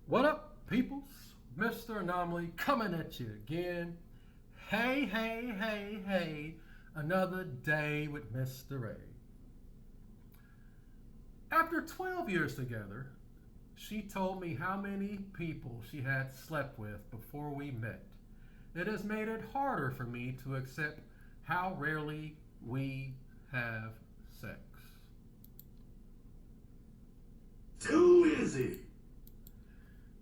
What up, peoples? Mr. Anomaly coming at you again. Hey, hey, hey, hey. Another day with Mr. A. After 12 years together, she told me how many people she had slept with before we met. It has made it harder for me to accept how rarely we have sex. Too easy.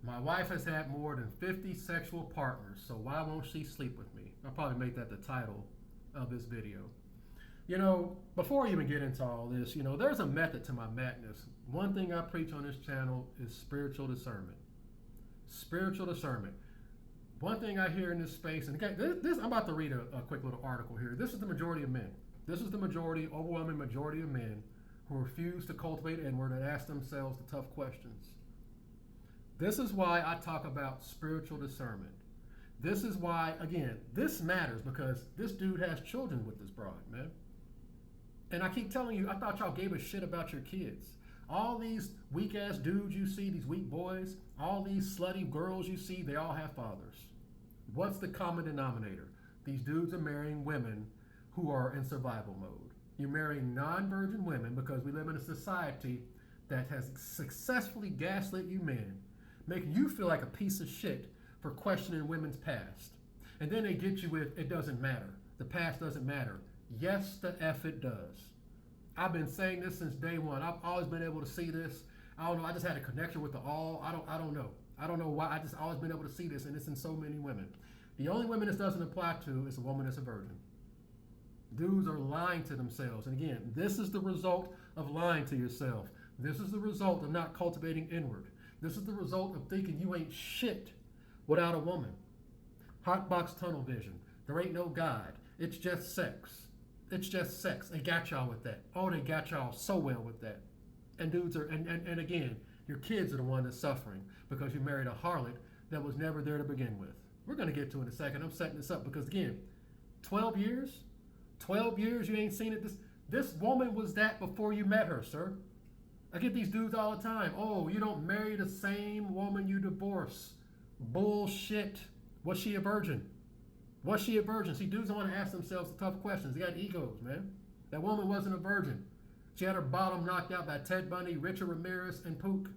My wife has had more than 50 sexual partners, so why won't she sleep with me? I'll probably make that the title of this video. Before I even get into all this, there's a method to my madness. One thing I preach on this channel is spiritual discernment. Spiritual discernment. One thing I hear in this space, and again, I'm about to read a quick little article here. This is the majority of men. This is the overwhelming majority of men who refuse to cultivate inward and ask themselves the tough questions. This is why I talk about spiritual discernment. This is why, again, this matters because this dude has children with this broad, man. And I keep telling you, I thought y'all gave a shit about your kids. All these weak ass dudes you see, these weak boys, all these slutty girls you see, they all have fathers. What's the common denominator? These dudes are marrying women who are in survival mode. You're marrying non-virgin women because we live in a society that has successfully gaslit you men, making you feel like a piece of shit for questioning women's past. And then they get you with, it doesn't matter. The past doesn't matter. Yes, the F it does. I've been saying this since day one. I've always been able to see this. I don't know. I just had a connection with the all. I don't know. I don't know why. I just always been able to see this, and it's in so many women. The only women this doesn't apply to is a woman that's a virgin. Dudes are lying to themselves. And again, this is the result of lying to yourself. This is the result of not cultivating inward. This is the result of thinking you ain't shit without a woman. Hotbox tunnel vision. There ain't no God. It's just sex. It's just sex. They got y'all with that. Oh, they got y'all so well with that. And dudes are, and again, your kids are the one that's suffering because you married a harlot that was never there to begin with. We're going to get to it in a second. I'm setting this up because again, 12 years? 12 years you ain't seen it? This woman was that before you met her, sir. I get these dudes all the time. Oh, you don't marry the same woman you divorce. Bullshit. Was she a virgin? Was she a virgin? See, dudes don't want to ask themselves the tough questions. They got egos, man. That woman wasn't a virgin. She had her bottom knocked out by Ted Bundy, Richard Ramirez, and Pook.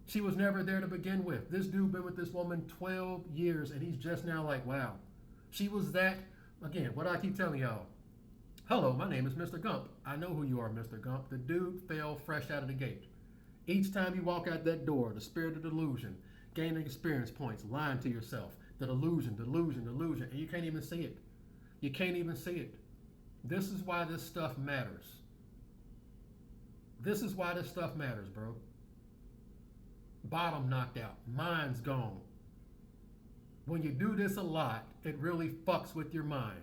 She was never there to begin with. This dude been with this woman 12 years, and he's just now like, wow. She was that. Again, what do I keep telling y'all? Hello, my name is Mr. Gump. I know who you are, Mr. Gump. The dude fell fresh out of the gate. Each time you walk out that door, the spirit of delusion, gaining experience points, lying to yourself, the delusion, and you can't even see it. You can't even see it. This is why this stuff matters. This is why this stuff matters, bro. Bottom knocked out, mind's gone. When you do this a lot, it really fucks with your mind.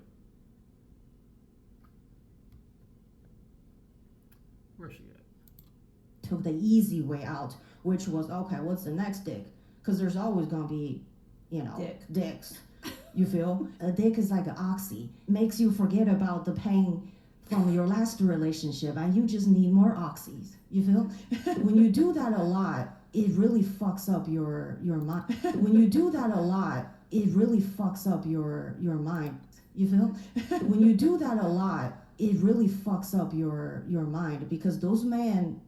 Where's she at? Took the easy way out, which was, okay, what's the next dick? Because there's always going to be, dicks. You feel? A dick is like an oxy. Makes you forget about the pain from your last relationship, and you just need more oxys. You feel? When you do that a lot, it really fucks up your mind. When you do that a lot, it really fucks up your mind. You feel? When you do that a lot, it really fucks up your mind, because those men,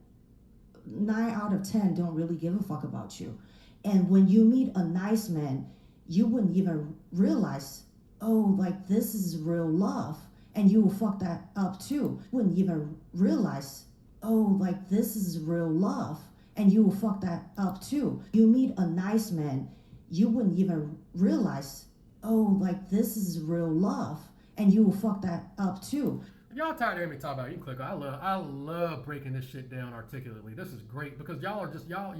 9 out of 10 don't really give a fuck about you. And when you meet a nice man, you wouldn't even realize, oh, like this is real love, and you will fuck that up too. Wouldn't even realize, oh, like this is real love, and you will fuck that up too. You meet a nice man, you wouldn't even realize, oh, like this is real love, and you will fuck that up too. If y'all tired of hearing me talk about it, you can click. I love breaking this shit down articulately. This is great because y'all are just y'all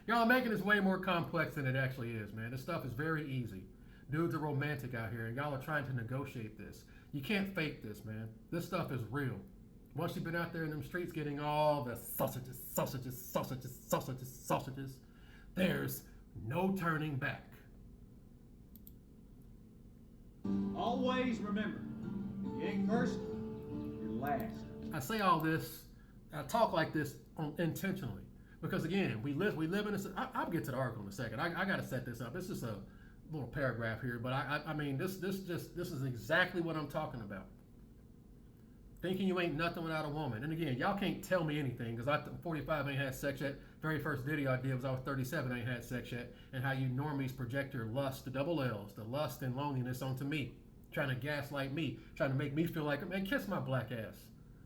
y'all making this way more complex than it actually is, man. This stuff is very easy. Dudes are romantic out here, and y'all are trying to negotiate this. You can't fake this, man. This stuff is real. Once you've been out there in them streets getting all the sausages, there's no turning back. Always remember, if you ain't first, you're last. I say all this, I talk like this intentionally Because again, we live in this. I'll get to the article in a second. I got to set this up. It's just a little paragraph here, but I mean this is exactly what I'm talking about. Thinking you ain't nothing without a woman. And again, y'all can't tell me anything because I'm 45, ain't had sex yet. Very first video I did was I was 37, ain't had sex yet. And how you normies project your lust, the double L's, the lust and loneliness onto me. Trying to gaslight me, trying to make me feel like, man, kiss my black ass.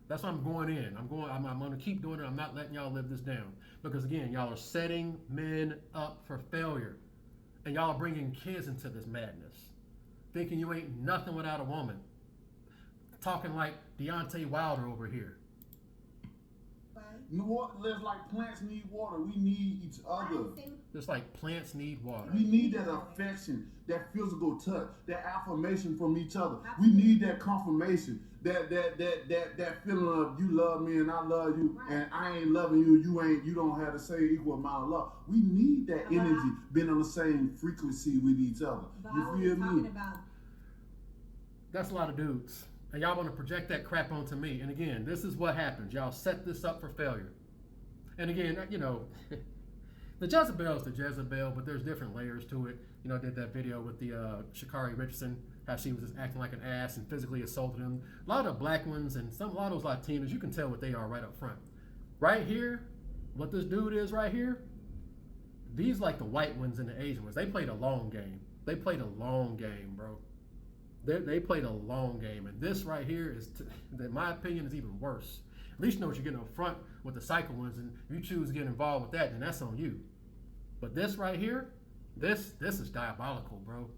That's why I'm going in. I'm going to keep doing it. I'm not letting y'all live this down. Because again, y'all are setting men up for failure. And y'all are bringing kids into this madness. Thinking you ain't nothing without a woman. Talking like Deontay Wilder over here. You know what? It's like plants need water. We need each other. Just like plants need water. We need that affection, that physical touch, that affirmation from each other. We need that confirmation, that feeling of you love me and I love you, and I ain't loving you. You don't have the same equal amount of love. We need that energy, being on the same frequency with each other. You feel me? That's a lot of dudes. And y'all want to project that crap onto me. And again, this is what happens. Y'all set this up for failure. And again, you know, the Jezebel is the Jezebel, but there's different layers to it. You know, I did that video with the Sha'Carri Richardson, how she was just acting like an ass and physically assaulted him. A lot of the black ones and a lot of those Latinas, you can tell what they are right up front. Right here, what this dude is right here, these like the white ones and the Asian ones. They played a long game. They played a long game, bro. They played a long game, and this right here is, in my opinion, is even worse. At least you know what you're getting up front with the cycle ones, and if you choose to get involved with that, then that's on you. But this right here, this is diabolical, bro.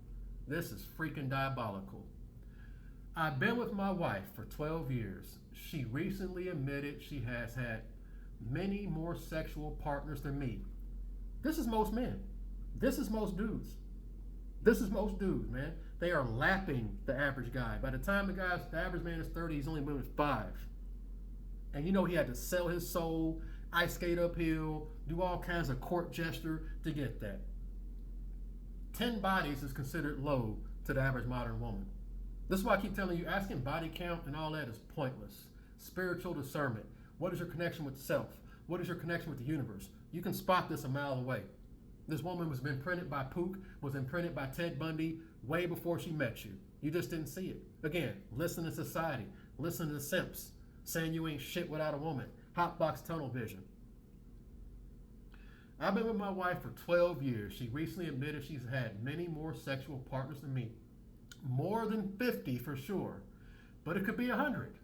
This is freaking diabolical. I've been with my wife for 12 years. She recently admitted she has had many more sexual partners than me. This is most men. This is most dudes. This is most dudes, man. They are lapping the average guy. By the time the average man is 30, he's only been with 5. And you know he had to sell his soul, ice skate uphill, do all kinds of court gesture to get that. 10 bodies is considered low to the average modern woman. This is why I keep telling you, asking body count and all that is pointless. Spiritual discernment. What is your connection with self? What is your connection with the universe? You can spot this a mile away. This woman was imprinted by Pook, was imprinted by Ted Bundy way before she met you. You just didn't see it. Again, listen to society. Listen to the simps saying you ain't shit without a woman. Hotbox tunnel vision. I've been with my wife for 12 years. She recently admitted she's had many more sexual partners than me. More than 50 for sure, but it could be 100.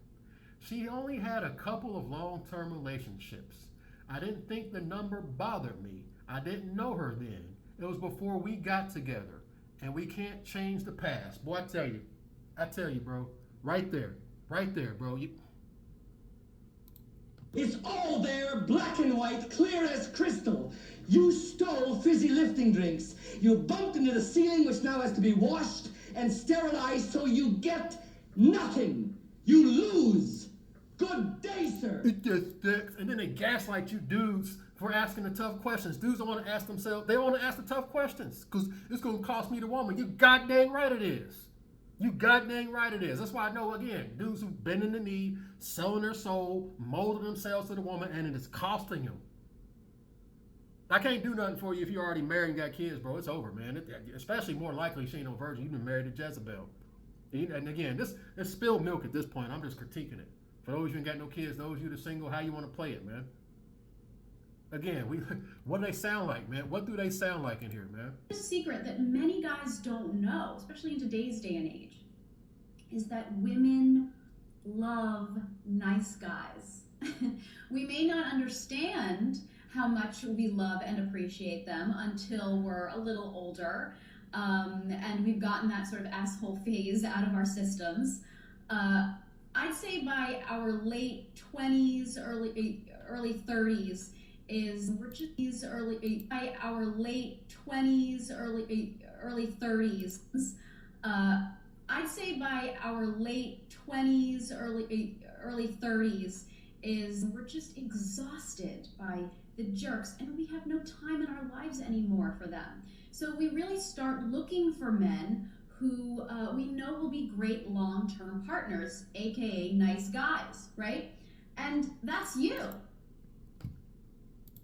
She only had a couple of long-term relationships. I didn't think the number bothered me. I didn't know her then. It was before we got together, and we can't change the past. Boy, I tell you, bro, right there, bro. It's all there, black and white, clear as crystal. You stole fizzy lifting drinks. You bumped into the ceiling, which now has to be washed and sterilized, so you get nothing. You lose. Good day, sir. It just sticks. And then they gaslight you dudes for asking the tough questions. Dudes don't want to ask themselves. They want to ask the tough questions because it's going to cost me the woman. You goddamn right it is. You goddamn right it is. That's why I know, again, dudes who've been in the knee, selling their soul, molding themselves to the woman, and it is costing them. I can't do nothing for you if you're already married and got kids, bro. It's over, man. Especially more likely she ain't no virgin. You've been married to Jezebel. And again, this is spilled milk at this point. I'm just critiquing it. For those of you who ain't got no kids, those of you that are single, how you want to play it, man? Again, what do they sound like, man? What do they sound like in here, man? A secret that many guys don't know, especially in today's day and age, is that women love nice guys. We may not understand how much we love and appreciate them until we're a little older, and we've gotten that sort of asshole phase out of our systems. I'd say by our late 20s, early 30s, by our late 20s, early 30s. I'd say by our late 20s, early 30s is we're just exhausted by the jerks and we have no time in our lives anymore for them. So we really start looking for men who we know will be great long-term partners, aka nice guys, right? And that's you.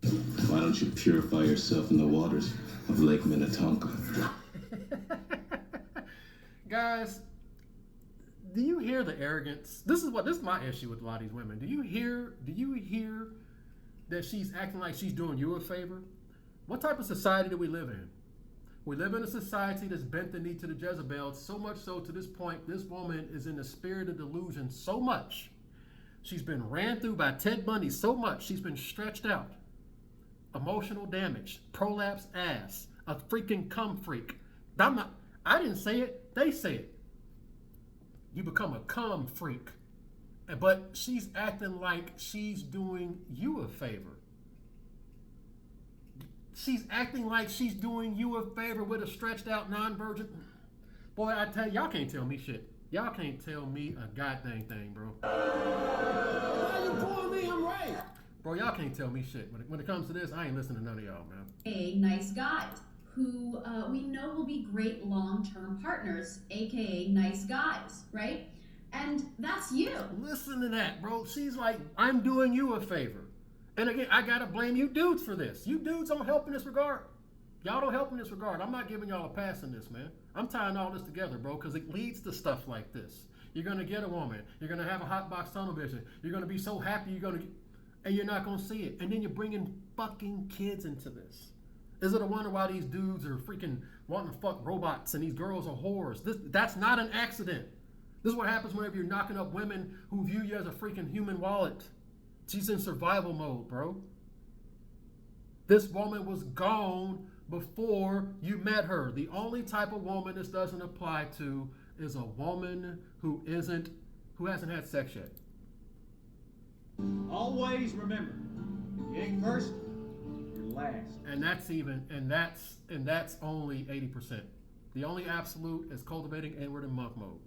Why don't you purify yourself in the waters of Lake Minnetonka? Guys, do you hear the arrogance? This is my issue with a lot of these women. Do you hear that she's acting like she's doing you a favor? What type of society do we live in? We live in a society that's bent the knee to the Jezebel, so much so to this point, this woman is in the spirit of delusion so much. She's been ran through by Ted Bundy so much, she's been stretched out. Emotional damage, prolapse ass, a freaking cum freak. I didn't say it, they say it. You become a cum freak. But she's acting like she's doing you a favor. She's acting like she's doing you a favor with a stretched out non-virgin. Boy, I tell you, y'all can't tell me shit. Y'all can't tell me a goddamn thing, bro. Why you calling me? I'm right. Bro, y'all can't tell me shit. When it comes to this, I ain't listening to none of y'all, man. Nice guys who we know will be great long-term partners, aka nice guys, right? And that's you. Listen to that, bro. She's like, I'm doing you a favor. And again, I gotta blame you dudes for this. You dudes don't help in this regard. Y'all don't help in this regard. I'm not giving y'all a pass in this, man. I'm tying all this together, bro, because it leads to stuff like this. You're gonna get a woman. You're gonna have a hot box tunnel vision. You're gonna be so happy and you're not gonna see it. And then you're bringing fucking kids into this. Is it a wonder why these dudes are freaking wanting to fuck robots and these girls are whores? That's not an accident. This is what happens whenever you're knocking up women who view you as a freaking human wallet. She's in survival mode, bro. This woman was gone before you met her. The only type of woman this doesn't apply to is a woman who hasn't had sex yet. Always remember, if you ain't first, you're last. And that's only 80%. The only absolute is cultivating inward and monk mode.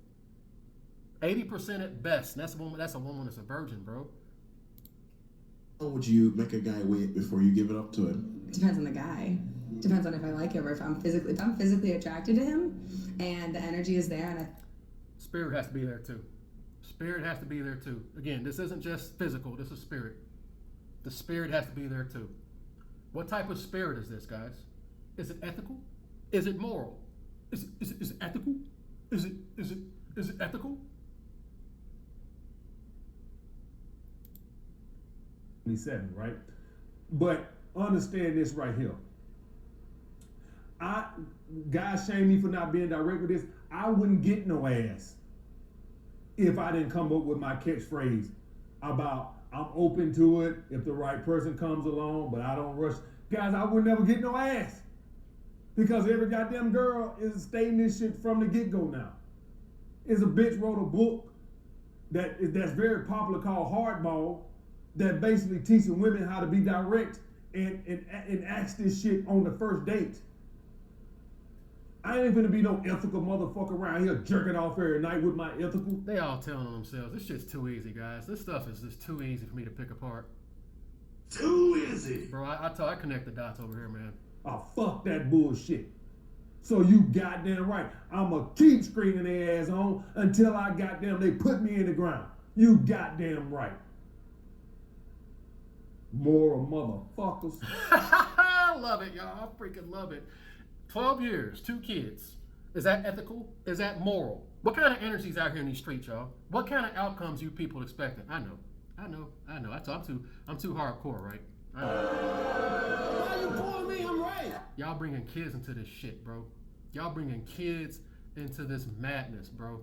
80% at best. And that's a woman that's a virgin, bro. How would you make a guy wait before you give it up to him? Depends on the guy. Depends on if I like him or if I'm physically attracted to him and the energy is there and Spirit has to be there too. Spirit has to be there too. Again, this isn't just physical, this is spirit. The spirit has to be there too. What type of spirit is this, guys? Is it ethical? Is it moral? Is it ethical? Is it ethical? 27, right? But understand this right here. Guys shame me for not being direct with this. I wouldn't get no ass if I didn't come up with my catchphrase about I'm open to it if the right person comes along, but I don't rush. Guys, I would never get no ass because every goddamn girl is stating this shit from the get-go now. Is a bitch wrote a book that's very popular called Hardball that basically teaching women how to be direct and ask this shit on the first date. I ain't gonna be no ethical motherfucker around here jerking off every night with my ethical. They all telling on themselves. This shit's too easy, guys. This stuff is just too easy for me to pick apart. Too easy. Bro, I connect the dots over here, man. Oh, fuck that bullshit. So you goddamn right. I'ma keep screaming their ass on until I goddamn they put me in the ground. You goddamn right. Moral motherfuckers. I love it, y'all. I freaking love it. 12 years, 2 kids. Is that ethical? Is that moral? What kind of energy's out here in these streets, y'all? What kind of outcomes you people expecting? I know. I'm too hardcore, right? I know. Why you calling me? I'm right. Y'all bringing kids into this shit, bro. Y'all bringing kids into this madness, bro.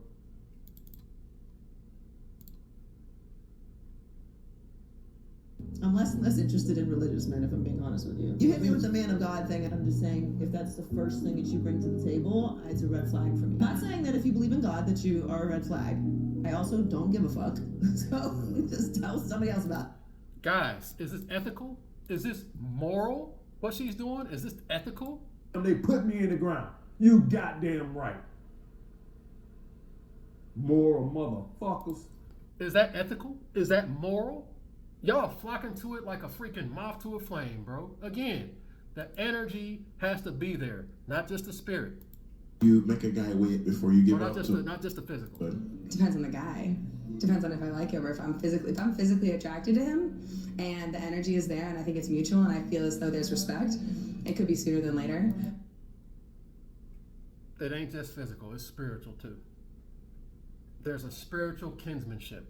I'm less and less interested in religious men, if I'm being honest with you. You hit me with the man of God thing, and I'm just saying, if that's the first thing that you bring to the table, it's a red flag for me. Not saying that if you believe in God that you are a red flag. I also don't give a fuck. So just tell somebody else about it. Guys, is this ethical? Is this moral? What she's doing? Is this ethical? They put me in the ground. You goddamn right. Moral motherfuckers. Is that ethical? Is that moral? Y'all flocking to it like a freaking moth to a flame, bro. Again, the energy has to be there, not just the spirit. You make a guy wait before you give Or it up to not just the physical. Depends on the guy. Depends on if I like him or if I'm physically attracted to him and the energy is there and I think it's mutual and I feel as though there's respect, it could be sooner than later. It ain't just physical, it's spiritual too. There's a spiritual kinsmanship.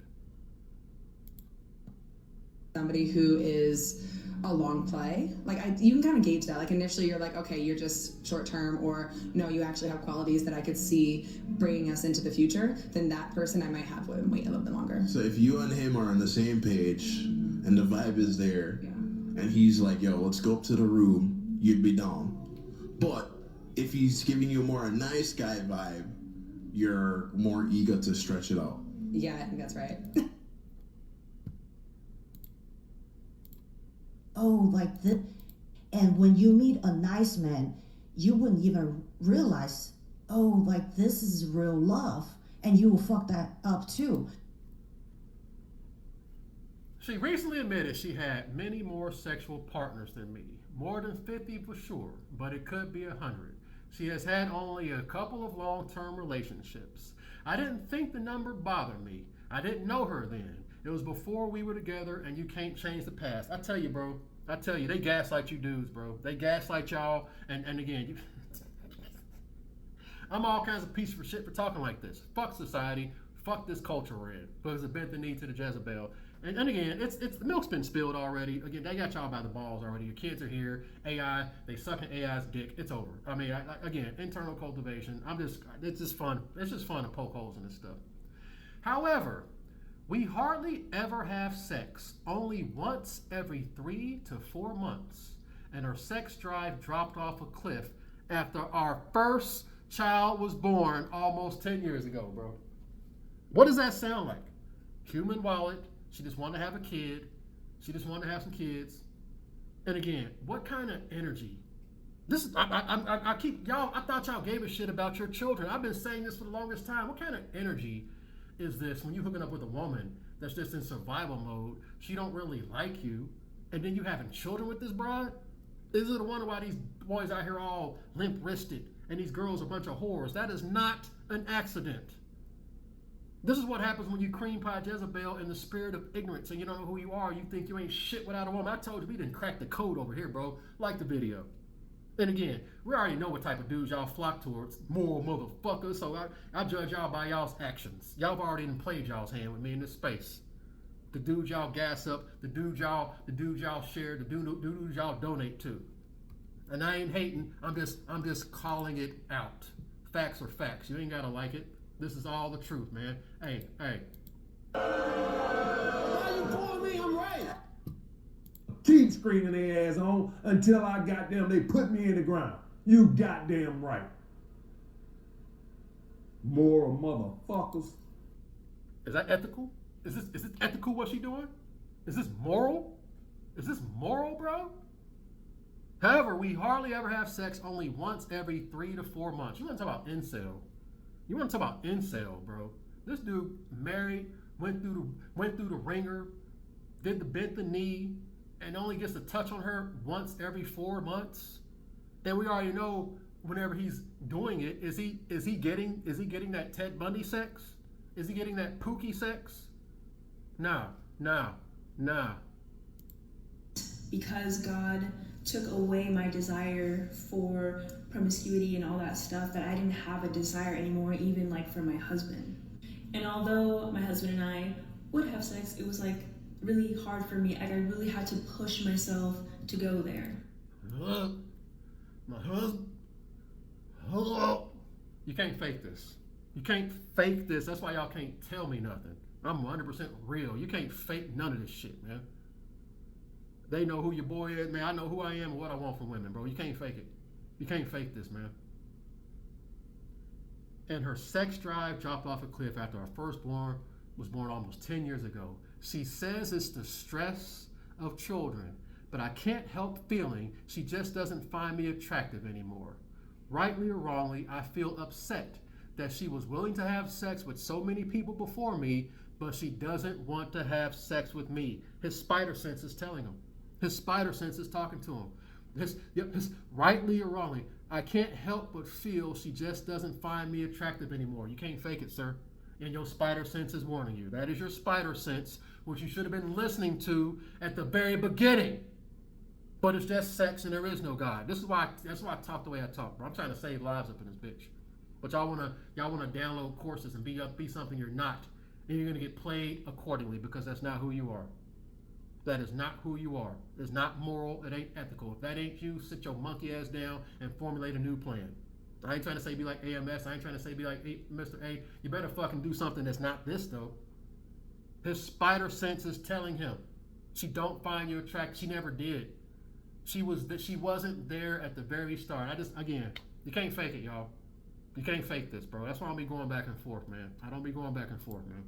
Somebody who is a long play, like you can kind of gauge that. Like initially you're like, okay, you're just short term, or no, you actually have qualities that I could see bringing us into the future. Then that person I might have wait a little bit longer. So if you and him are on the same page and the vibe is there, and he's like, yo, let's go up to the room, you'd be down. But if he's giving you more a nice guy vibe, you're more eager to stretch it out. Yeah, I think that's right. Oh, like this. And when you meet a nice man, you wouldn't even realize, oh, like this is real love. And you will fuck that up too. She recently admitted she had many more sexual partners than me. More than 50 for sure, but it could be 100. She has had only a couple of long-term relationships. I didn't think the number bothered me. I didn't know her then. It was before we were together, and you can't change the past. I tell you, bro. I tell you, they gaslight you dudes, bro. They gaslight y'all, and again, I'm all kinds of piece of shit for talking like this. Fuck society. Fuck this culture we're in. Because it bent the knee to the Jezebel. And again, it's the milk's been spilled already. Again, they got y'all by the balls already. Your kids are here. AI, they sucking AI's dick. It's over. I mean, again, internal cultivation. It's just fun. It's just fun to poke holes in this stuff. However, we hardly ever have sex, only once every 3 to 4 months. And our sex drive dropped off a cliff after our first child was born almost 10 years ago, bro. What does that sound like? Human wallet. She just wanted to have a kid. She just wanted to have some kids. And again, what kind of energy? I thought y'all gave a shit about your children. I've been saying this for the longest time. What kind of energy is this when you hooking up with a woman that's just in survival mode? She don't really like you, and then you having children with this broad? Is it a wonder why these boys out here all limp-wristed and these girls a bunch of whores? That is not an accident. This is what happens when you cream pie Jezebel in the spirit of ignorance and you don't know who you are. You think you ain't shit without a woman. I told you we didn't crack the code over here, bro. Like the video. And again, we already know what type of dudes y'all flock towards. Moral motherfuckers. So I judge y'all by y'all's actions. Y'all have already played y'all's hand with me in this space. The dudes y'all gas up, the dudes y'all share, the dudes y'all donate to. And I ain't hating. I'm just calling it out. Facts are facts. You ain't gotta like it. This is all the truth, man. Hey. Why you calling me? I'm right. Keep screaming their ass on until I goddamn they put me in the ground. You goddamn right. Moral motherfuckers. Is that ethical? Is this ethical what she doing? Is this moral? Is this moral, bro? However, we hardly ever have sex, only once every 3 to 4 months. You want to talk about incel? You want to talk about incel, bro? This dude married, went through the ringer, bent the knee, and only gets to touch on her once every 4 months. And we already know whenever he's doing it, is he getting that Ted Bundy sex? Is he getting that Pookie sex? Nah. Because God took away my desire for promiscuity and all that stuff, that I didn't have a desire anymore, even like for my husband. And although my husband and I would have sex, it was like really hard for me. Like I really had to push myself to go there. My husband. Hello. You can't fake this. You can't fake this. That's why y'all can't tell me nothing. I'm 100% real. You can't fake none of this shit, man. They know who your boy is, man. I know who I am and what I want from women, bro. You can't fake it. You can't fake this, man. And her sex drive dropped off a cliff after her firstborn was born almost 10 years ago. She says it's the stress of children, but I can't help feeling she just doesn't find me attractive anymore. Rightly or wrongly, I feel upset that she was willing to have sex with so many people before me, but she doesn't want to have sex with me. His spider sense is telling him. His spider sense is talking to him. His rightly or wrongly, I can't help but feel she just doesn't find me attractive anymore. You can't fake it, sir. And your spider sense is warning you. That is your spider sense, which you should have been listening to at the very beginning. But it's just sex and there is no God. That's why I talk the way I talk, bro. I'm trying to save lives up in this bitch. But y'all wanna download courses and be something you're not. And you're gonna get played accordingly because that's not who you are. That is not who you are. It's not moral, it ain't ethical. If that ain't you, sit your monkey ass down and formulate a new plan. I ain't trying to say be like AMS, I ain't trying to say be like Mr. A. You better fucking do something that's not this though. His spider sense is telling him she don't find you attractive. She never did. She wasn't there at the very start. Again, you can't fake it, y'all. You can't fake this, bro. That's why I don't be going back and forth, man. I don't be going back and forth, man.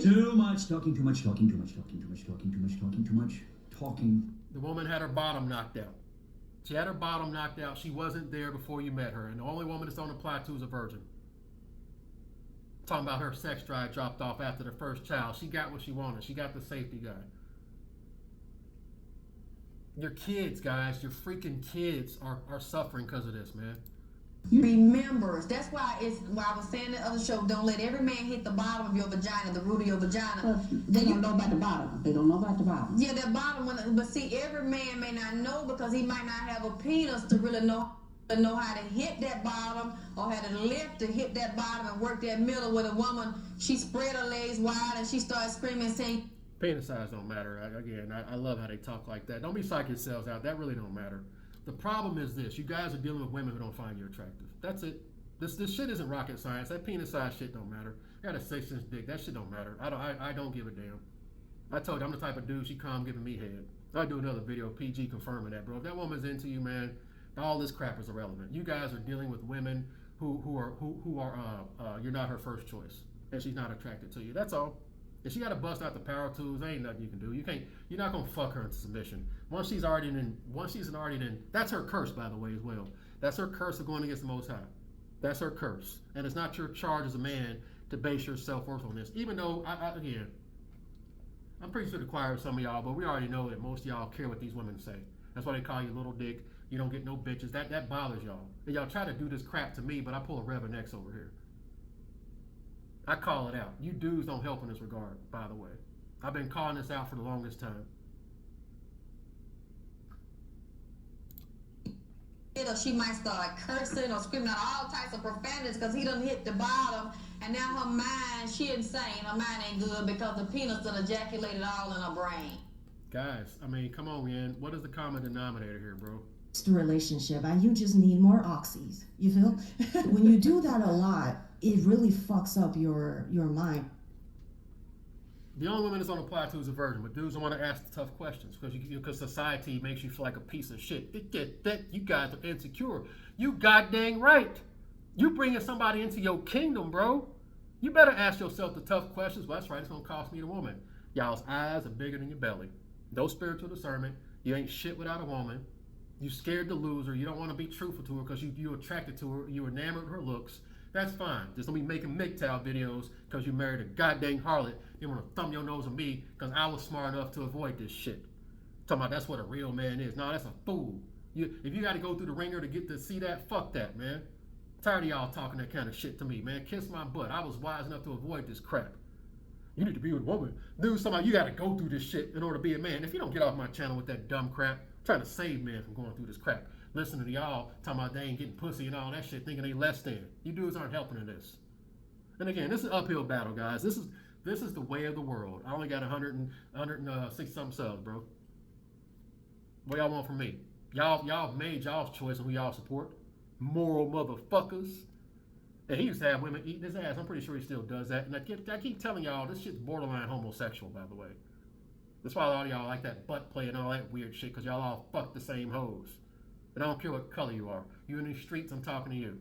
Too much talking, too much talking, too much talking, too much talking, too much talking, too much talking. The woman had her bottom knocked out. She had her bottom knocked out. She wasn't there before you met her. And the only woman this don't apply to is a virgin. Talking about her sex drive dropped off after the first child. She got what she wanted. She got the safety guy. Your kids, guys, your freaking kids are suffering because of this, man. You remembers. That's why I was saying in the other show, don't let every man hit the bottom of your vagina, the root of your vagina. They don't know about the bottom. They don't know about the bottom. Yeah, that bottom one. But see, every man may not know because he might not have a penis to really know how to hit that bottom or how to lift to hit that bottom and work that middle with a woman. She spread her legs wide and she started screaming and saying, penis size don't matter. I love how they talk like that. Don't be psyching yourselves out. That really don't matter. The problem is this. You guys are dealing with women who don't find you attractive. That's it. This shit isn't rocket science. That penis size shit don't matter. You got a 6-inch dick. That shit don't matter. I don't give a damn. I told you I'm the type of dude she calm giving me head. I'll do another video, PG confirming that, bro. If that woman's into you, man, all this crap is irrelevant. You guys are dealing with women who are you're not her first choice, and she's not attracted to you. That's all. If she got to bust out the power tools, there ain't nothing you can do. You're not gonna fuck her into submission. Once she's already in, that's her curse, by the way, as well. That's her curse of going against the Most High. That's her curse, and it's not your charge as a man to base your self-worth on this. Even though, again, I'm pretty sure the choir with some of y'all, but we already know that most of y'all care what these women say. That's why they call you little dick. You don't get no bitches. That bothers y'all. And y'all try to do this crap to me, but I pull a Reverend X over here. I call it out. You dudes don't help in this regard, by the way. I've been calling this out for the longest time. She might start cursing or screaming out all types of profanities because he done hit the bottom, and now her mind, she insane. Her mind ain't good because the penis done ejaculated all in her brain. Guys, I mean, come on, man. What is the common denominator here, bro? It's the relationship, and you just need more oxys. You feel? When you do that a lot, it really fucks up your mind. The only woman that's on apply to is a virgin, but dudes don't want to ask the tough questions because society makes you feel like a piece of shit. You guys are insecure. You goddamn right. You bringing somebody into your kingdom, bro. You better ask yourself the tough questions. Well, that's right. It's gonna cost me the woman. Y'all's eyes are bigger than your belly. No spiritual discernment. You ain't shit without a woman. You scared to lose her. You don't want to be truthful to her because you're attracted to her. You enamored her looks. That's fine. Just don't be making MGTOW videos because you married a goddamn harlot. You want to thumb your nose at me because I was smart enough to avoid this shit. Talking about that's what a real man is. No, that's a fool. If you got to go through the ringer to get to see that, fuck that, man. I'm tired of y'all talking that kind of shit to me, man. Kiss my butt. I was wise enough to avoid this crap. You need to be with a woman. Dude, somebody, you got to go through this shit in order to be a man. If you don't get off my channel with that dumb crap, I'm trying to save men from going through this crap. Listening to y'all talking about they ain't getting pussy and all that shit, thinking they less than. You dudes aren't helping in this. And again, this is an uphill battle, guys. This is the way of the world. I only got 160 something subs, bro. What y'all want from me? Y'all made y'all's choice on who y'all support. Moral motherfuckers. And he used to have women eating his ass. I'm pretty sure he still does that. And I keep telling y'all, this shit's borderline homosexual, by the way. That's why a lot of y'all like that butt play and all that weird shit, because y'all all fuck the same hoes. And I don't care what color you are. You in these streets, I'm talking to you.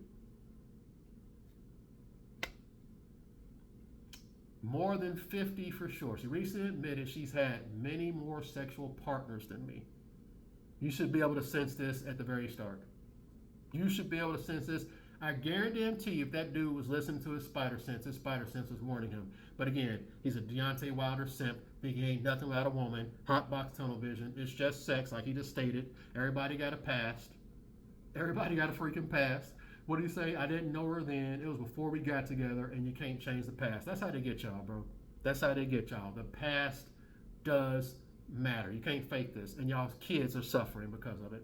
More than 50 for sure. She recently admitted she's had many more sexual partners than me. You should be able to sense this at the very start. You should be able to sense this. I guarantee you if that dude was listening to his spider sense was warning him. But again, he's a Deontay Wilder simp. Think he ain't nothing without a woman. Hot box tunnel vision. It's just sex, like he just stated. Everybody got a past. Everybody got a freaking past. What do you say? I didn't know her then. It was before we got together, and you can't change the past. That's how they get y'all, bro. That's how they get y'all. The past does matter. You can't fake this, and y'all's kids are suffering because of it.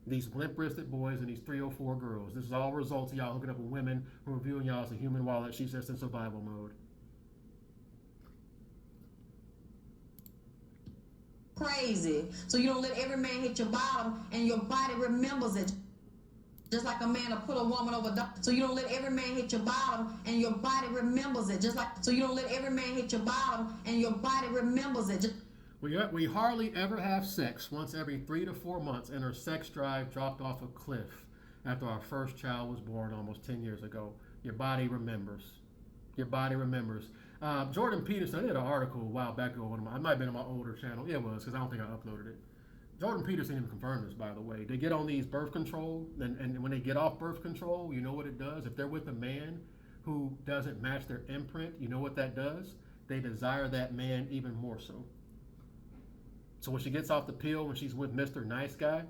These limp-wristed boys and these 304 girls. This is all results of y'all hooking up with women who are viewing y'all as a human while that she's just in survival mode. Crazy. So you don't let every man hit your bottom and your body remembers it. Just like a man will put a woman over the... So you don't let every man hit your bottom and your body remembers it. So you don't let every man hit your bottom and your body remembers it. We hardly ever have sex once every 3 to 4 months, and her sex drive dropped off a cliff after our first child was born almost 10 years ago. Your body remembers. Your body remembers. Jordan Peterson, I did an article a while back ago. It might have been on my older channel. Yeah, it was, because I don't think I uploaded it. Jordan Peterson even confirmed this, by the way. They get on these birth control, and when they get off birth control, you know what it does? If they're with a man who doesn't match their imprint, you know what that does? They desire that man even more so. So when she gets off the pill, when she's with Mr. Nice Guy,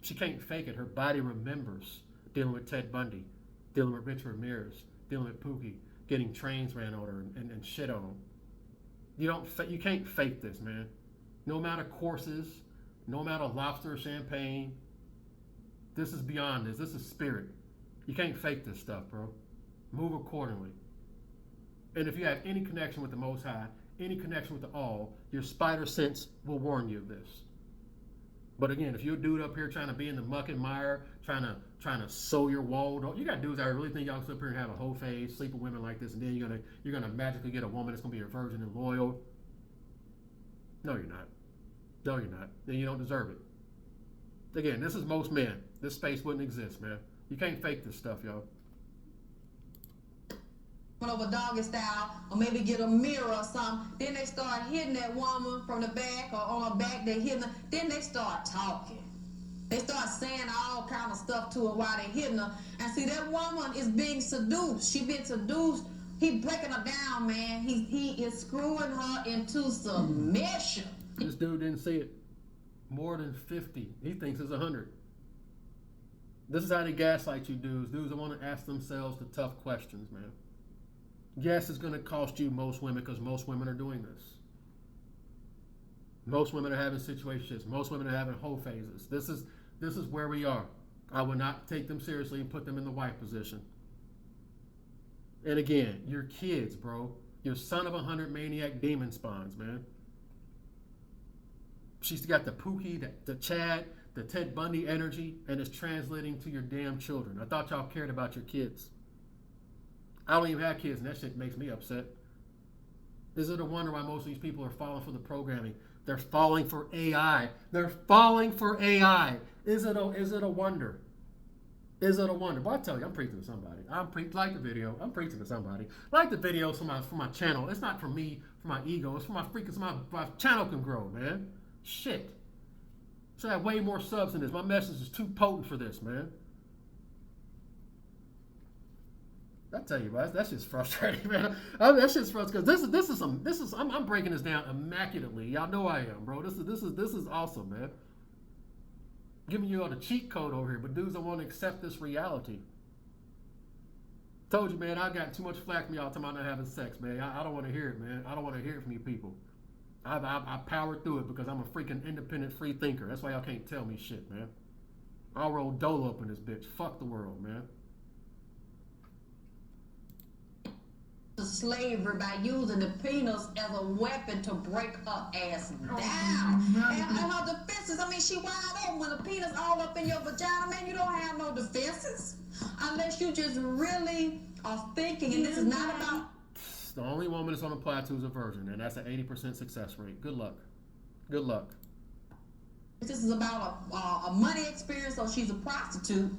she can't fake it. Her body remembers dealing with Ted Bundy, dealing with Rich Ramirez, dealing with Pookie, getting trains ran on her and shit on. You can't fake this, man. No amount of courses, no amount of lobster or champagne. This is beyond this. This is spirit. You can't fake this stuff, bro. Move accordingly. And if you have any connection with the Most High, any connection with the All, your spider sense will warn you of this. But again, if you're a dude up here trying to be in the muck and mire, trying to sew your wall, you got dudes that really think y'all can sit up here and have a whole phase, sleep with women like this, and then you're gonna magically get a woman that's gonna be a virgin and loyal. No, you're not. No, you're not. Then you don't deserve it. Again, this is most men. This space wouldn't exist, man. You can't fake this stuff, y'all. Over doggy style, or maybe get a mirror or something. Then they start hitting that woman from the back or on her back. They hitting her. Then they start talking. They start saying all kind of stuff to her while they hitting her. And see, that woman is being seduced. She been seduced. He breaking her down, man. He is screwing her into submission. This dude didn't see it. More than 50. He thinks it's 100. This is how they gaslight you dudes. Dudes that want to ask themselves the tough questions, man. Yes, it's going to cost you most women, because most women are doing this. Most women are having situationships. Most women are having whole phases. This is where we are. I would not take them seriously and put them in the wife position. And again, your kids, bro. Your son of 100 maniac demon spawns, man. She's got the Pookie, the Chad, the Ted Bundy energy, and it's translating to your damn children. I thought y'all cared about your kids. I don't even have kids, and that shit makes me upset. Is it a wonder why most of these people are falling for the programming? They're falling for AI. They're falling for AI. Is it a wonder? Is it a wonder? But I tell you, I'm preaching to somebody. Like the video. I'm preaching to somebody. Like the videos for my channel. It's not for me, for my ego. It's for my freaking, so my channel can grow, man. Shit. Should have way more subs than this. My message is too potent for this, man. I tell you, bro, that's just frustrating, man. That's just frustrating because I'm breaking this down immaculately. Y'all know I am, bro. This is awesome, man. Giving you all the cheat code over here, but dudes don't want to accept this reality. Told you, man, I got too much flack from y'all talking about not having sex, man. I don't want to hear it, man. I don't want to hear it from you people. I powered through it because I'm a freaking independent free thinker. That's why y'all can't tell me shit, man. I'll roll dolo up in this bitch. Fuck the world, man. To slavery by using the penis as a weapon to break her ass down. And her defenses, I mean, she wide open. When the penis all up in your vagina, man, you don't have no defenses. Unless you just really are thinking, and this is not about... The only woman that's on the plateau is a virgin, and that's an 80% success rate. Good luck. Good luck. This is about a money experience, so she's a prostitute.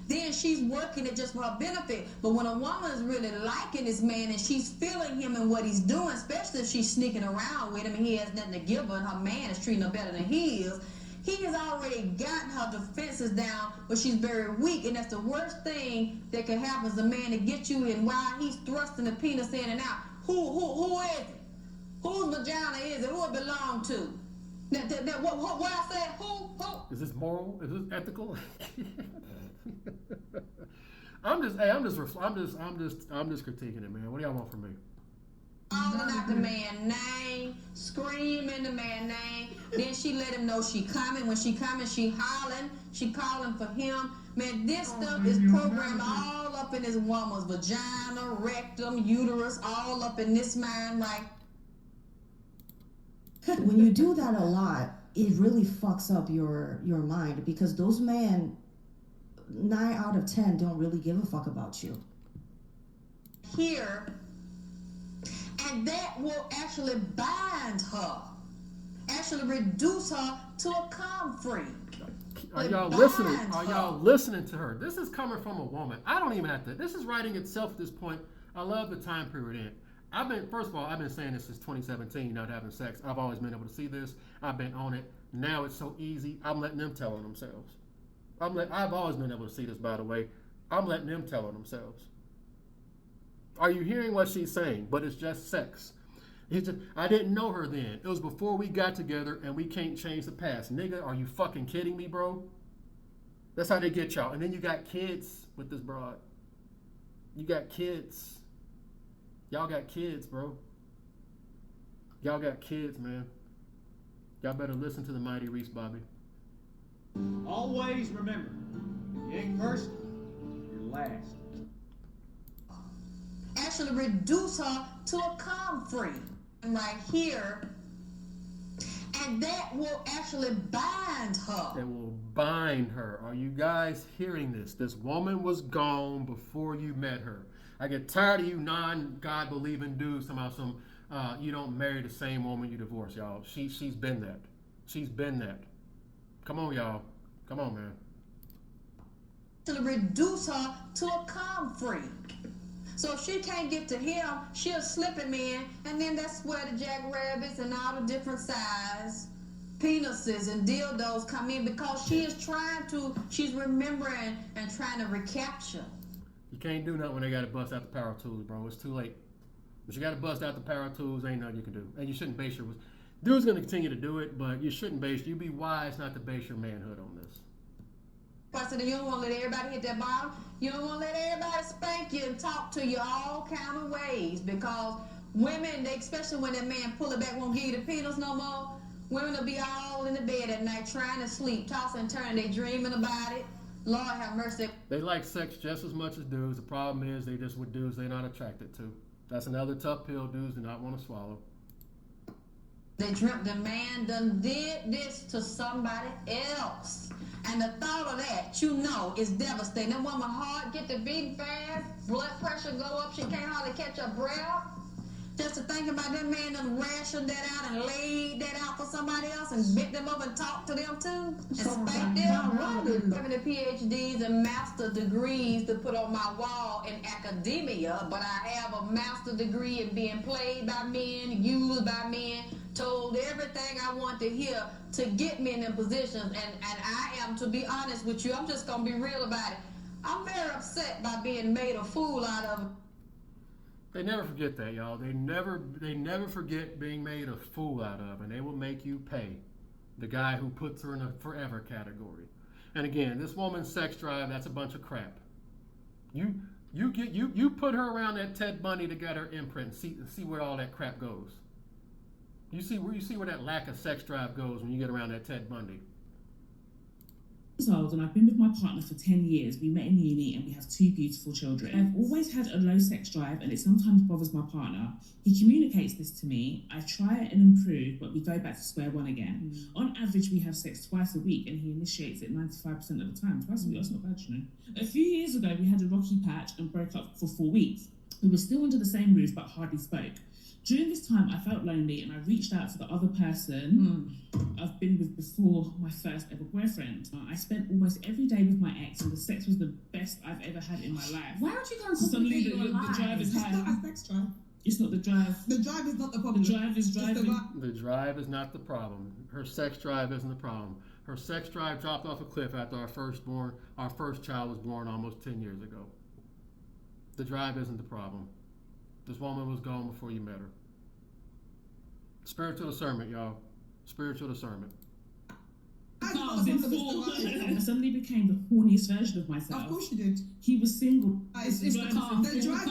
Then she's working it just for her benefit. But when a woman is really liking this man and she's feeling him and what he's doing, especially if she's sneaking around with him and he has nothing to give her and her man is treating her better than he has already gotten her defenses down, but she's very weak, and that's the worst thing that can happen is a man to get you in while he's thrusting the penis in and out. Who is it? Whose vagina is it? Who it belong to? What I said? Who? Is this moral? Is this ethical? I'm just critiquing it, man. What do y'all want from me? Calling out the man's name, screaming the man's name. Then she let him know she coming. When she coming, she hollering. She calling for him. Man, this stuff is programmed all up in this woman's vagina, rectum, uterus, all up in this mind, right? When you do that a lot, it really fucks up your mind, because those men, 9 out of 10 don't really give a fuck about you. Here, and that will actually bind her, actually reduce her to a calm freak. Are y'all listening? Are y'all listening to her? This is coming from a woman. I don't even have to. This is writing itself at this point. I love the time period in. First of all, I've been saying this since 2017, not having sex. I've always been able to see this. I've been on it. Now it's so easy. I'm letting them tell on themselves. I've always been able to see this, by the way. I'm letting them tell on themselves. Are you hearing what she's saying? But it's just sex. I didn't know her then. It was before we got together, and we can't change the past. Nigga, are you fucking kidding me, bro? That's how they get y'all. And then you got kids with this broad. You got kids. Y'all got kids, bro. Y'all got kids, man. Y'all better listen to the mighty Reese, Bobby. Always remember, you ain't first, you're last. Actually reduce her to a calm freak right here, and that will actually bind her. It will bind her. Are you guys hearing this? This woman was gone before you met her. I get tired of you non-God believing dudes talking about some you don't marry the same woman you divorce, y'all. She's been that. She's been that. Come on, y'all. Come on, man. To reduce her to a calm freak. So if she can't get to him, she'll slip him in, and then that's where the jackrabbits and all the different size penises and dildos come in, because she's remembering and trying to recapture. You can't do nothing when they got to bust out the power tools, bro. It's too late. But you got to bust out the power tools, ain't nothing you can do. And you shouldn't base your... Dude's going to continue to do it, but you shouldn't base... You be wise not to base your manhood on this. You don't want to let everybody hit that bottom. You don't want to let everybody spank you and talk to you all kind of ways, because women, especially when that man pull it back, won't give you the penis no more, women will be all in the bed at night trying to sleep, tossing and turning, they dreaming about it. Lord have mercy. They like sex just as much as dudes. The problem is they just with dudes they're not attracted to. That's another tough pill dudes do not want to swallow. They dreamt the man done did this to somebody else. And the thought of that, is devastating. That woman's heart get to beating fast, blood pressure go up, she can't hardly catch her breath. Just to think about that man done rationed that out and laid that out for somebody else and bit them up and talked to them too, and spanked them. Having the PhDs and master degrees to put on my wall in academia, but I have a master degree in being played by men, used by men, told everything I want to hear to get me in them positions, and I am, to be honest with you, I'm just gonna be real about it. I'm very upset by being made a fool out of. They never forget that, y'all. They never forget being made a fool out of, and they will make you pay the guy who puts her in a forever category. And again, this woman's sex drive, that's a bunch of crap. You put her around that Ted Bundy to get her imprint and see where all that crap goes. You see where that lack of sex drive goes when you get around that Ted Bundy. And I've been with my partner for 10 years. We met in uni and we have 2 beautiful children. I've always had a low sex drive and it sometimes bothers my partner. He communicates this to me. I try and improve, but we go back to square one again. On average, we have sex twice a week and he initiates it 95% of the time. Twice a week, that's not bad, you know. A few years ago, we had a rocky patch and broke up for 4 weeks. We were still under the same roof but hardly spoke. During this time, I felt lonely and I reached out to the other person I've been with before my first ever boyfriend. I spent almost every day with my ex and the sex was the best I've ever had in my life. Why don't you go and complicate your life? The drive is high. It's not a sex drive. It's not the drive. The drive is not the problem. The drive is driving. The drive is not the problem. Her sex drive isn't the problem. Her sex drive dropped off a cliff after our first child was born almost 10 years ago. The drive isn't the problem. This woman was gone before you met her. Spiritual discernment, y'all. Spiritual discernment. I was in full. I suddenly became the horniest version of myself. Of course you did. He was single. It's the car. The driver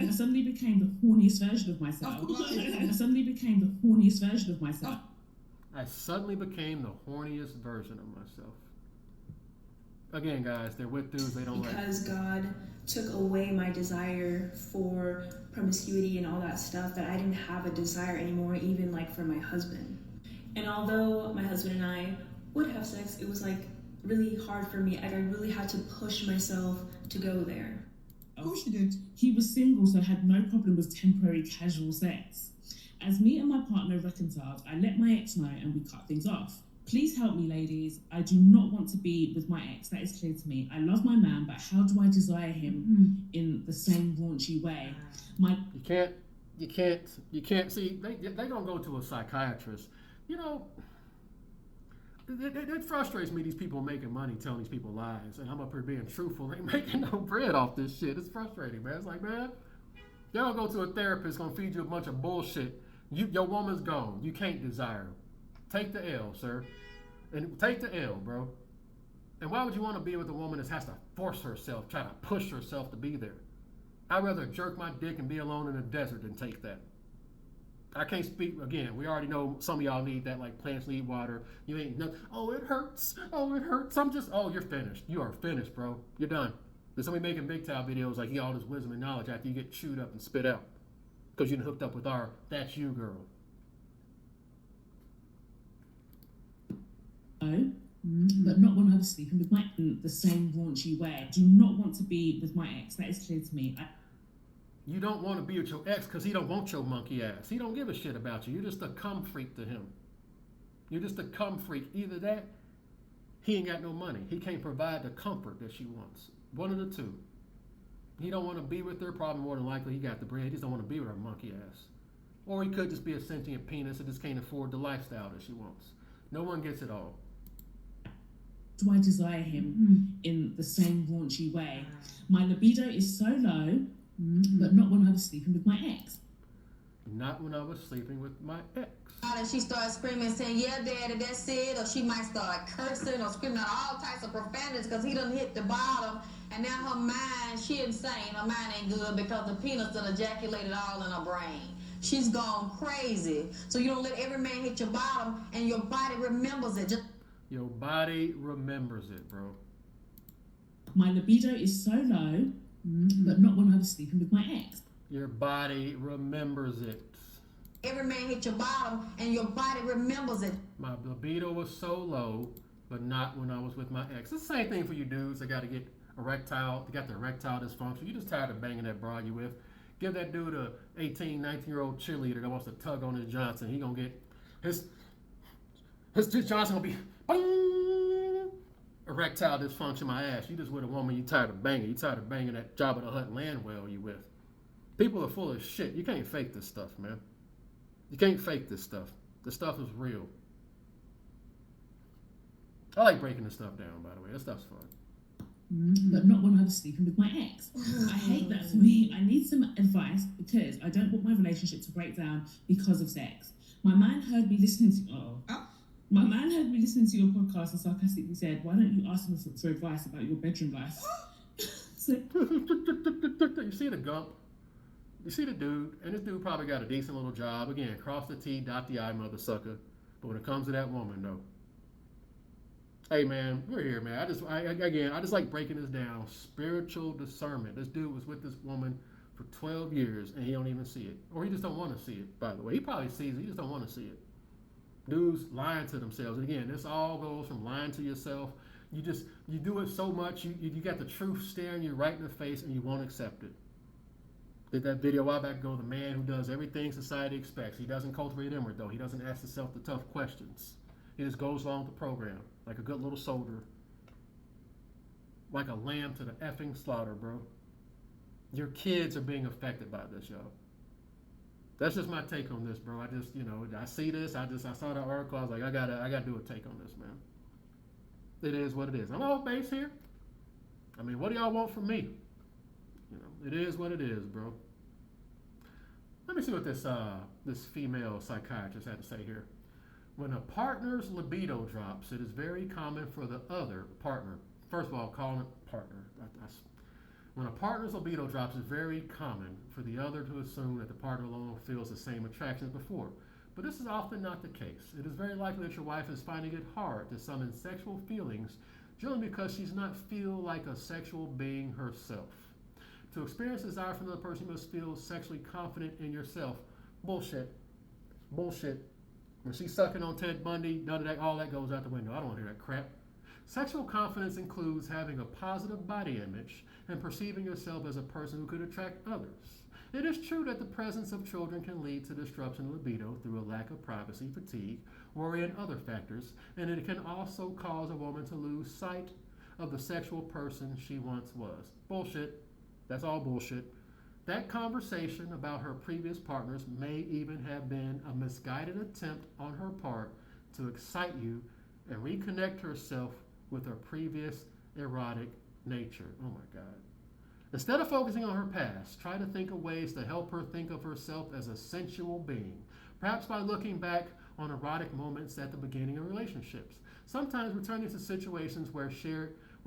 I suddenly became the horniest version of myself. I suddenly became the horniest version of myself. I suddenly became the horniest version of myself. Again, guys, they're with dudes they don't like. Because God took away my desire for promiscuity and all that stuff, that I didn't have a desire anymore, even like for my husband. And although my husband and I would have sex, it was like really hard for me. Like I really had to push myself to go there. Of course you did. He was single, so had no problem with temporary casual sex. As me and my partner reconciled, I let my ex know and we cut things off. Please help me, ladies. I do not want to be with my ex. That is clear to me. I love my man, but how do I desire him in the same raunchy way? You can't see. They gonna go to a psychiatrist. You know, it frustrates me. These people making money telling these people lies, and I'm up here being truthful. They making no bread off this shit. It's frustrating, man. It's like, man, y'all go to a therapist gonna feed you a bunch of bullshit. Your woman's gone. You can't desire her. Take the L, sir. And take the L, bro. And why would you want to be with a woman that has to force herself, try to push herself to be there? I'd rather jerk my dick and be alone in the desert than take that. I can't speak, again, we already know some of y'all need that, like plants need water. You ain't, oh, it hurts. Oh, it hurts. Oh, you're finished. You are finished, bro. You're done. There's somebody making big time videos like, all this wisdom and knowledge after you get chewed up and spit out. Because you done hooked up with our That's You girl. But not when I was sleeping with my in the same raunchy way. I do not want to be with my ex. That is clear to me. You don't want to be with your ex because he don't want your monkey ass. He don't give a shit about you. You're just a cum freak to him. You're just a cum freak. Either that, he ain't got no money. He can't provide the comfort that she wants. One of the two. He don't want to be with her. Probably more than likely he got the bread. He just don't want to be with her monkey ass. Or he could just be a sentient penis and just can't afford the lifestyle that she wants. No one gets it all. Do I desire him in the same raunchy way? My libido is so low, but not when I was sleeping with my ex. Not when I was sleeping with my ex. And she starts screaming, saying, yeah, daddy, that's it. Or she might start cursing or screaming out all types of profanities because he done hit the bottom. And now her mind, she insane. Her mind ain't good because the penis done ejaculated all in her brain. She's gone crazy. So you don't let every man hit your bottom and your body remembers it. Your body remembers it, bro. My libido is so low, but not when I was sleeping with my ex. Your body remembers it. Every man hit your bottom and your body remembers it. My libido was so low, but not when I was with my ex. It's the same thing for you dudes that got to get erectile, they got the erectile dysfunction. You just tired of banging that broad you with. Give that dude a 18, 19-year-old cheerleader that wants to tug on his Johnson. He gonna get his Johnson gonna be boom, erectile dysfunction my ass. You just with a woman you tired of banging. You tired of banging that Jabba the Hutt land whale you with. People are full of shit. You can't fake this stuff, man. You can't fake this stuff. This stuff is real. I like breaking this stuff down, by the way. This stuff's fun. But not when I was sleeping with my ex. I hate that for me. I need some advice because I don't want my relationship to break down because of sex. My man heard me listening to My man heard me listening to your podcast and sarcastically said, why don't you ask him for advice about your bedroom life? You see the gump? You see the dude? And this dude probably got a decent little job. Again, cross the T, dot the I, mother sucker. But when it comes to that woman, no. Hey, man, we're here, man. I just like breaking this down. Spiritual discernment. This dude was with this woman for 12 years, and he don't even see it. Or he just don't want to see it, by the way. He probably sees it. He just don't want to see it. Dudes lying to themselves. And again, this all goes from lying to yourself. You do it so much, you got the truth staring you right in the face, and you won't accept it. Did that video a while back ago, the man who does everything society expects. He doesn't cultivate inward, though. He doesn't ask himself the tough questions. He just goes along with the program, like a good little soldier. Like a lamb to the effing slaughter, bro. Your kids are being affected by this, yo. That's just my take on this, bro. I see this. I saw the article. I was like, I gotta do a take on this, man. It is what it is. I'm off base here. I mean, what do y'all want from me? It is what it is, bro. Let me see what this female psychiatrist had to say here. When a partner's libido drops, it is very common for the other partner. First of all, call it partner. When a partner's libido drops, it's very common for the other to assume that the partner alone feels the same attraction as before. But this is often not the case. It is very likely that your wife is finding it hard to summon sexual feelings generally because she's not feel like a sexual being herself. To experience desire from another person, you must feel sexually confident in yourself. Bullshit. Bullshit. When she's sucking on Ted Bundy, none of that, all that goes out the window. I don't want to hear that crap. Sexual confidence includes having a positive body image and perceiving yourself as a person who could attract others. It is true that the presence of children can lead to disruption of libido through a lack of privacy, fatigue, worry, and other factors, and it can also cause a woman to lose sight of the sexual person she once was. Bullshit. That's all bullshit. That conversation about her previous partners may even have been a misguided attempt on her part to excite you and reconnect herself with her previous erotic nature. Oh my God. Instead of focusing on her past, try to think of ways to help her think of herself as a sensual being, perhaps by looking back on erotic moments at the beginning of relationships. Sometimes returning to situations where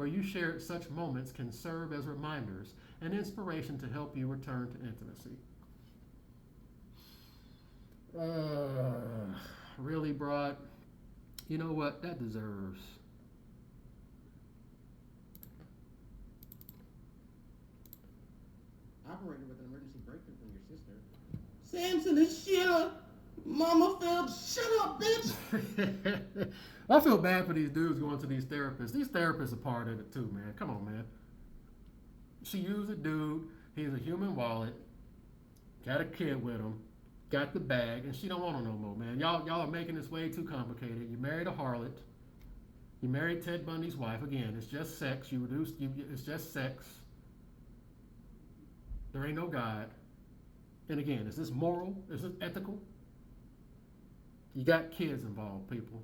you shared such moments can serve as reminders and inspiration to help you return to intimacy. Really, broad? You know what? That deserves. Operator with an emergency breakthrough from your sister. Samson and Sheila, Mama felt. Shut up, bitch. I feel bad for these dudes going to these therapists. These therapists are part of it too, man. Come on, man. She used a dude. He's a human wallet. Got a kid with him. Got the bag, and she don't want him no more, man. Y'all are making this way too complicated. You married a harlot. You married Ted Bundy's wife. Again, it's just sex. It's just sex. There ain't no God. And again, is this moral? Is this ethical? You got kids involved, people.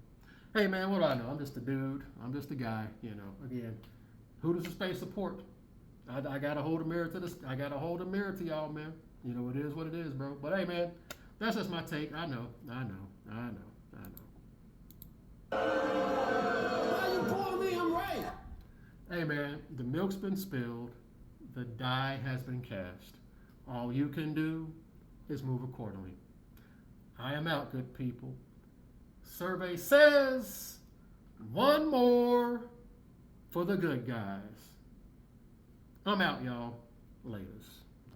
Hey, man, what do I know? I'm just a dude. I'm just a guy, you know. Again, who does the space support? I got to hold a mirror to this. I got to hold a mirror to y'all, man. You know, it is what it is, bro. But hey, man, that's just my take. I know. Why you calling me? I'm right. Hey, man, the milk's been spilled. The die has been cast. All you can do is move accordingly. I am out, good people. Survey says one more for the good guys. I'm out, y'all. Laters.